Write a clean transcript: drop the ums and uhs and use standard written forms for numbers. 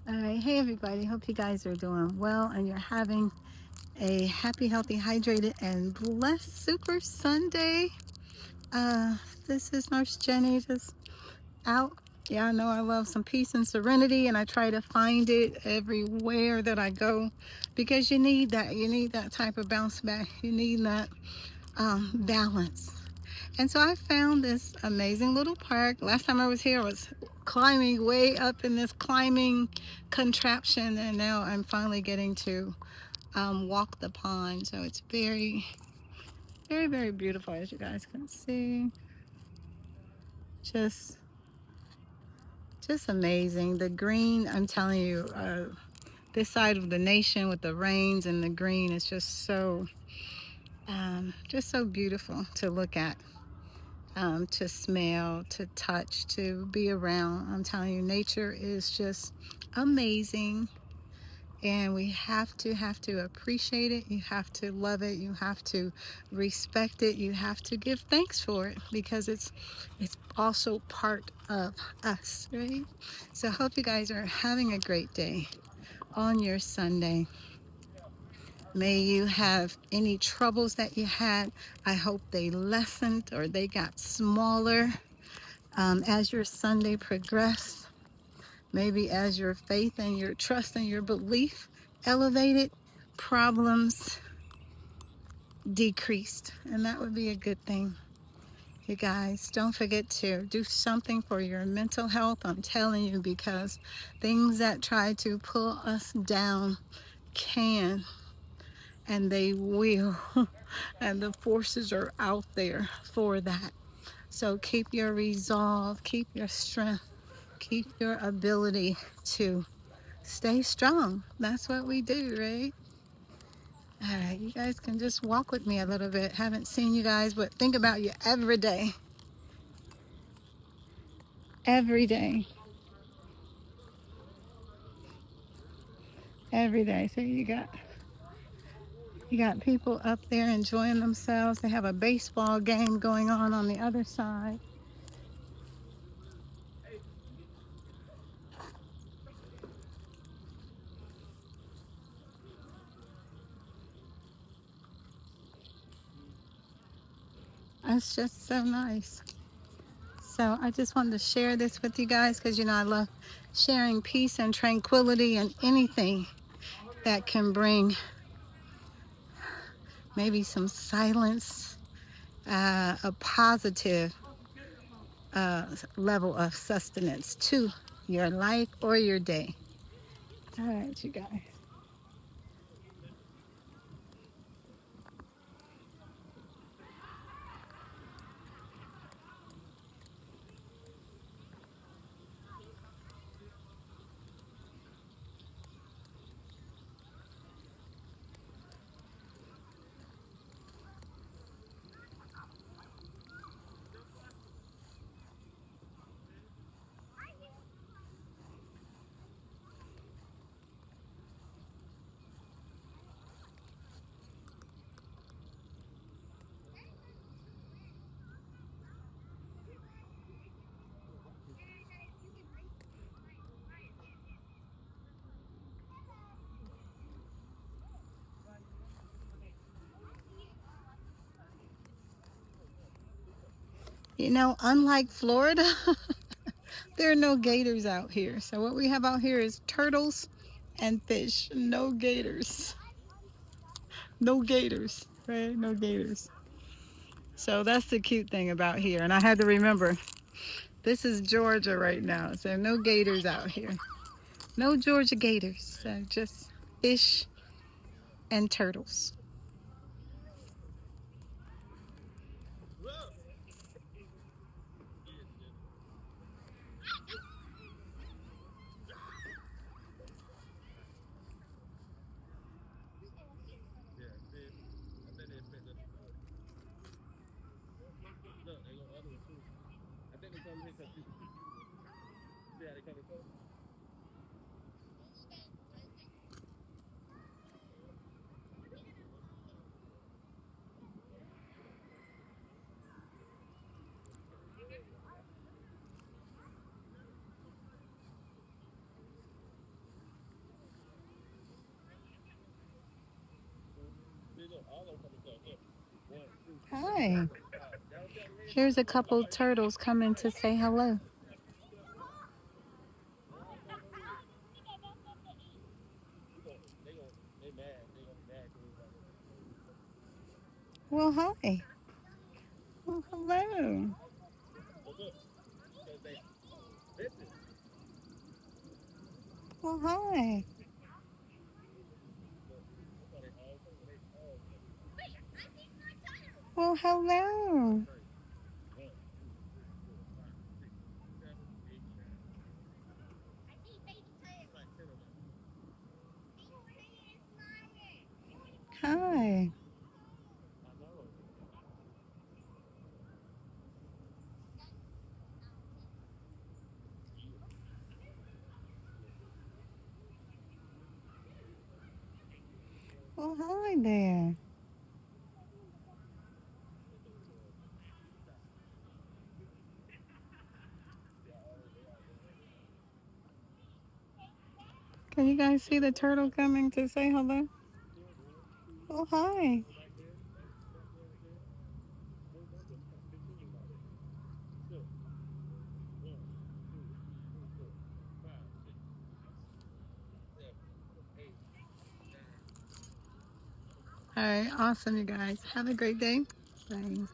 All right, hey everybody. Hope you guys are doing well and you're having a happy, healthy, hydrated, and blessed Super Sunday. Uh, this is Nurse Jenny just out. Yeah, I know I love some peace and serenity, and I try to find it everywhere that I go because you need that. You need that type of bounce back. You need that balance. And so I found this amazing little park. Last time I was here, I was climbing way up in this climbing contraption, and now I'm finally getting to walk the pond. So it's very, very, very beautiful, as you guys can see. Just, just amazing. The green, I'm telling you, this side of the nation with the rains and the green is just so beautiful to look at. To smell, to touch, to be around. I'm telling you, nature is just amazing, and we have to appreciate it. You have to love it. You have to respect it. You have to give thanks for it because it's also part of us, right? So I hope you guys are having a great day on your Sunday. May you have any troubles that you had. I hope they lessened or they got smaller as your Sunday progressed, maybe as your faith and your trust and your belief elevated, problems decreased. And that would be a good thing. You guys, don't forget to do something for your mental health. I'm telling you, because things that try to pull us down can and they will. And the forces are out there for that. So keep your resolve, keep your strength, keep your ability to stay strong. That's what we do, right? All right, you guys can just walk with me a little bit. Haven't seen you guys, but think about you every day. Every day. Every day. So you got people up there enjoying themselves. They have a baseball game going on the other side. It's just so nice. So I just wanted to share this with you guys because I love sharing peace and tranquility and anything that can bring maybe some silence, a positive level of sustenance to your life or your day. All right, you guys. Unlike Florida, there are no gators out here. So what we have out here is turtles and fish. No gators. No gators, right? No gators. So that's the cute thing about here. And I had to remember, this is Georgia right now. So no gators out here. No Georgia gators. So just fish and turtles. Hi. Here's a couple turtles coming to say hello. Well, hi. Well, hello. Well, hi. Well, hello. Hi. Well, hi there. Can you guys see the turtle coming to say hello? Well, hi. All right. Awesome, you guys. Have a great day. Bye.